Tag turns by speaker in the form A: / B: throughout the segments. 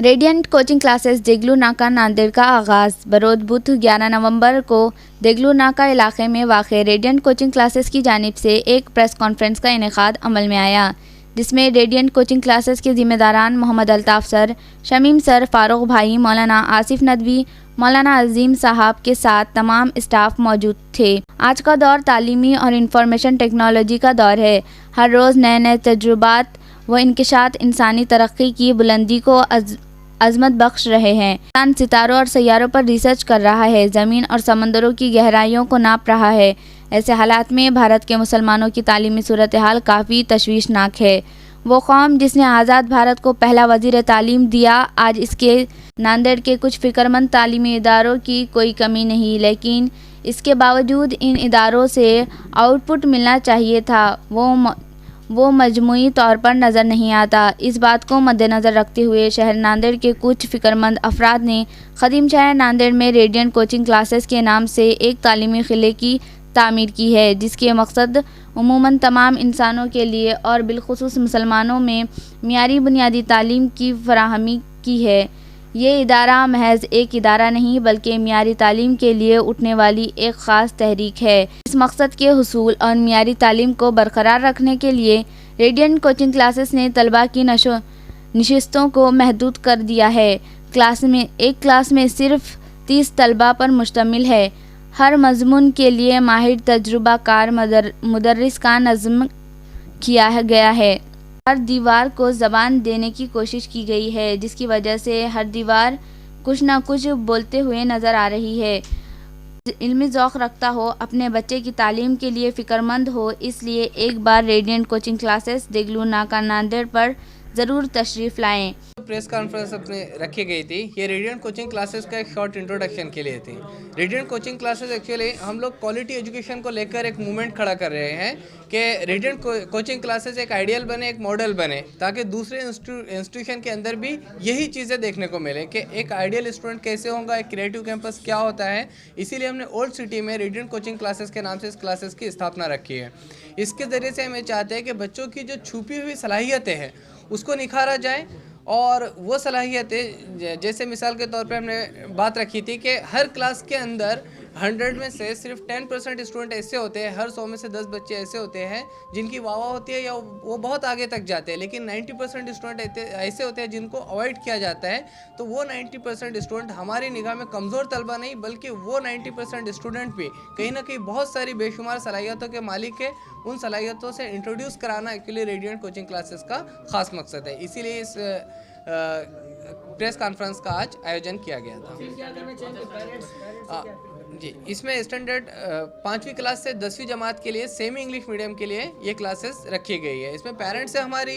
A: Radiant coaching classes Deglur नाका नांदेड़ का आगाज़। बरोज़ बुध 11 नवंबर को देगलू नाका इलाके में वाक़ रेडियंट कोचिंग क्लासेस की जानिब से एक प्रेस कॉन्फ्रेंस का इनेकाद अमल में आया, जिसमें रेडियंट कोचिंग क्लासेस के ज़िम्मेदारान मोहम्मद अल्ताफ़ सर, शमीम सर, फ़ारूक भाई, मौलाना आसिफ नदवी, मौलाना अज़ीम साहब के साथ तमाम स्टाफ मौजूद थे। आज का दौर तालीमी और इंफॉर्मेशन टेक्नोलॉजी का दौर है। हर रोज़ नए नए तजुर्बात व इंकिशात इंसानी तरक्की की बुलंदी को अज़मत बख्श रहे हैं। इंसान सितारों और सैयारों पर रिसर्च कर रहा है, ज़मीन और समंदरों की गहराइयों को नाप रहा है। ऐसे हालात में भारत के मुसलमानों की तालीमी सूरत हाल काफ़ी तशवीशनाक है। वो कौम जिसने आज़ाद भारत को पहला वज़ीर तालीम दिया, आज इसके नांदेड़ के कुछ फ़िक्रमंद तालीमी इदारों की कोई कमी नहीं, लेकिन इसके बावजूद इन इदारों से आउटपुट मिलना चाहिए था, वो मजमूई तौर पर नज़र नहीं आता। इस बात को मद्देनज़र रखते हुए शहर नांदेड़ के कुछ फ़िक्रमंद अफराद ने ख़दीम शहर नांदेड़ में रेडियंट कोचिंग क्लासेस के नाम से एक तालीमी क़िले की तामीर की है, जिसके मकसद उमूमन तमाम इंसानों के लिए और बिलख़ुसूस मुसलमानों में मियारी बुनियादी तालीम की फ़राहमी की है। ये इदारा महज एक इदारा नहीं बल्कि मियारी तालीम के लिए उठने वाली एक ख़ास तहरीक है। इस मकसद के हुसूल और मियारी तालीम को बरकरार रखने के लिए रेडियंट कोचिंग क्लासेस ने तलबा की नशिस्तों को महदूद कर दिया है। एक क्लास में सिर्फ 30 तलबा पर मुश्तमिल है। हर मज़मून के लिए माहिर तजुर्बा कार मुदर्रिस का नज़्म किया गया है। हर दीवार को ज़बान देने की कोशिश की गई है, जिसकी वजह से हर दीवार कुछ ना कुछ बोलते हुए नज़र आ रही है। इल्मी ज़ौक़ रखता हो, अपने बच्चे की तालीम के लिए फ़िक्रमंद हो, इसलिए एक बार रेडियंट कोचिंग क्लासेस देगलू नाका नांदेड़ पर ज़रूर तशरीफ़ लाएँ।
B: प्रेस कॉन्फ्रेंस अपने रखी गई थी, ये रेडियंट कोचिंग क्लासेस का एक शॉर्ट इंट्रोडक्शन के लिए थी। रेडियंट कोचिंग क्लासेस एक्चुअली हम लोग क्वालिटी एजुकेशन को लेकर एक मूवमेंट खड़ा कर रहे हैं कि रेडियंट कोचिंग क्लासेस एक आइडियल बने, एक मॉडल बने, ताकि दूसरे इंस्टीट्यूशन के अंदर भी यही चीज़ें देखने को मिले कि एक आइडियल स्टूडेंट कैसे होगा, एक क्रिएटिव कैंपस क्या होता है। इसीलिए हमने ओल्ड सिटी में रेडियंट कोचिंग क्लासेस के नाम से इस क्लासेस की स्थापना रखी है। इसके ज़रिए से हम ये चाहते हैं कि बच्चों की जो छुपी हुई सलाहियतें हैं उसको निखारा जाए, और वो सलाहियतें जैसे मिसाल के तौर पे हमने बात रखी थी कि हर क्लास के अंदर 100 में से सिर्फ 10% स्टूडेंट ऐसे होते हैं, हर 100 में से 10 बच्चे ऐसे होते हैं जिनकी वाह होती है या वो बहुत आगे तक जाते हैं, लेकिन 90% स्टूडेंट ऐसे होते हैं जिनको अवॉइड किया जाता है। तो वो 90% स्टूडेंट हमारी निगाह में कमज़ोर तलबा नहीं, बल्कि वो 90% स्टूडेंट भी कहीं ना कहीं बहुत सारी बेशुमार सलाहियतों के मालिक है। उन सलाहियतों से इंट्रोड्यूस कराना एक्चुअली रेडियंट कोचिंग क्लासेस का ख़ास मकसद है। इसीलिए इस प्रेस कॉन्फ्रेंस का आज आयोजन किया गया था। जी, इसमें स्टैंडर्ड 5वीं क्लास से 10वीं जमात के लिए सेमी इंग्लिश मीडियम के लिए ये क्लासेस रखी गई है। इसमें पेरेंट्स से हमारी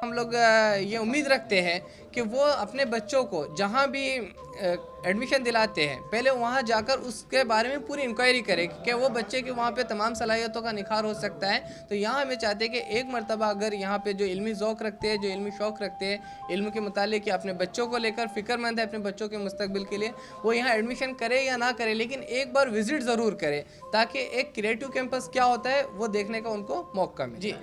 B: हम लोग ये उम्मीद रखते हैं कि वो अपने बच्चों को जहाँ भी एडमिशन दिलाते हैं, पहले वहाँ जाकर उसके बारे में पूरी इंक्वायरी करें कि वो बच्चे की वहाँ पे तमाम सलाहियतों का निखार हो सकता है। तो यहाँ हमें चाहते हैं कि एक मरतबा अगर यहाँ पे जो इल्मी ज़ौक़ रखते हैं, जो इल्मी शौक़ रखते हैं, इल्म के मुतालिक या अपने बच्चों को लेकर फ़िक्रमंद है अपने बच्चों के मुस्तकबिल के लिए, वो यहाँ एडमिशन करे या ना करे, लेकिन एक बार विज़िट ज़रूर करें, ताकि एक क्रिएटिव कैंपस क्या होता है वो देखने का उनको मौका मिले। जी,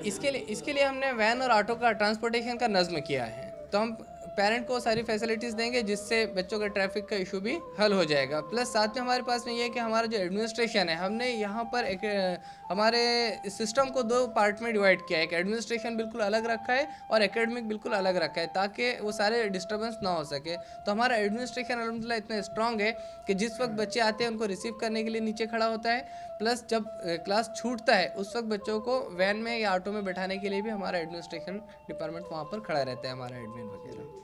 B: इसके लिए हमने वैन और ऑटो का ट्रांसपोर्टेशन का नज़्म किया है। तो हम पेरेंट को सारी फैसिलिटीज़ देंगे जिससे बच्चों का ट्रैफिक का इशू भी हल हो जाएगा। प्लस साथ में हमारे पास में ये है कि हमारा जो एडमिनिस्ट्रेशन है, हमने यहाँ पर एक हमारे सिस्टम को 2 पार्ट में डिवाइड किया है। एक एडमिनिस्ट्रेशन बिल्कुल अलग रखा है और एकेडमिक बिल्कुल अलग रखा है, ताकि वो सारे डिस्टर्बेंस ना हो सके। तो हमारा एडमिनिस्ट्रेशन अल्हम्दुलिल्लाह इतना स्ट्रॉन्ग है कि जिस वक्त बच्चे आते हैं उनको रिसीव करने के लिए नीचे खड़ा होता है, प्लस जब क्लास छूटता है उस वक्त बच्चों को वैन में या ऑटो में बैठाने के लिए भी हमारा एडमिनिस्ट्रेशन डिपार्टमेंट वहाँ पर खड़ा रहता है, हमारा एडमिन वगैरह।